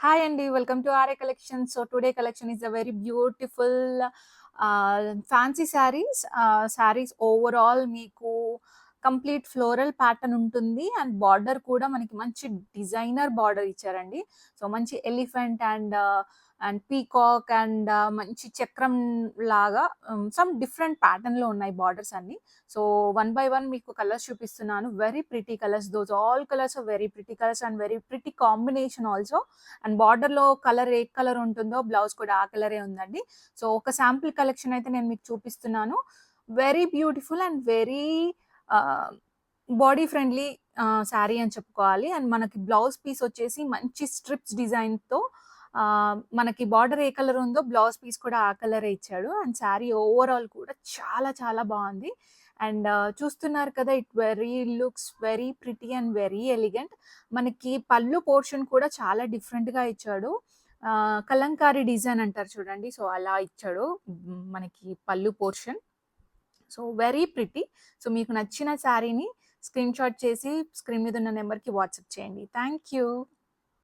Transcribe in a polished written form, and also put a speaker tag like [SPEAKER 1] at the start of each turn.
[SPEAKER 1] Hi Andy, welcome to RA Collection. So today collection is a very beautiful fancy sarees. Sarees overall మీకు complete floral pattern ఉంటుంది and border కూడా మనకి మంచి designer border ఇచ్చారండి. So మంచి elephant and peacock and మంచి చక్రం లాగా సమ్ డిఫరెంట్ ప్యాటర్న్ లో ఉన్నాయి బార్డర్స్ అన్ని. సో వన్ బై వన్ మీకు కలర్స్ చూపిస్తున్నాను. Very pretty colours, those all colours are very pretty colours and very pretty combination also. And border లో కలర్ ఏ కలర్ ఉంటుందో బ్లౌజ్ కూడా ఆ కలరే ఉందండి. సో ఒక శాంపుల్ కలెక్షన్ అయితే నేను మీకు చూపిస్తున్నాను. Very beautiful and very body friendly sari అని చెప్పుకోవాలి. అండ్ మనకి బ్లౌజ్ పీస్ వచ్చేసి మంచి స్ట్రిప్స్ డిజైన్ తో మనకి బార్డర్ ఏ కలర్ ఉందో బ్లౌజ్ పీస్ కూడా ఆ కలరే ఇచ్చాడు. అండ్ శారీ ఓవరాల్ కూడా చాలా చాలా బాగుంది. అండ్ చూస్తున్నారు కదా, it very looks very pretty and very elegant. మనకి పళ్ళు పోర్షన్ కూడా చాలా డిఫరెంట్ గా ఇచ్చాడు. కలంకారీ డిజైన్ అంటారు చూడండి, సో అలా ఇచ్చాడు మనకి పళ్ళు portion. So very pretty. So మీకు నచ్చిన శారీని స్క్రీన్ షాట్ చేసి స్క్రీన్ మీద ఉన్న నెంబర్కి వాట్సాప్ చేయండి. Thank you.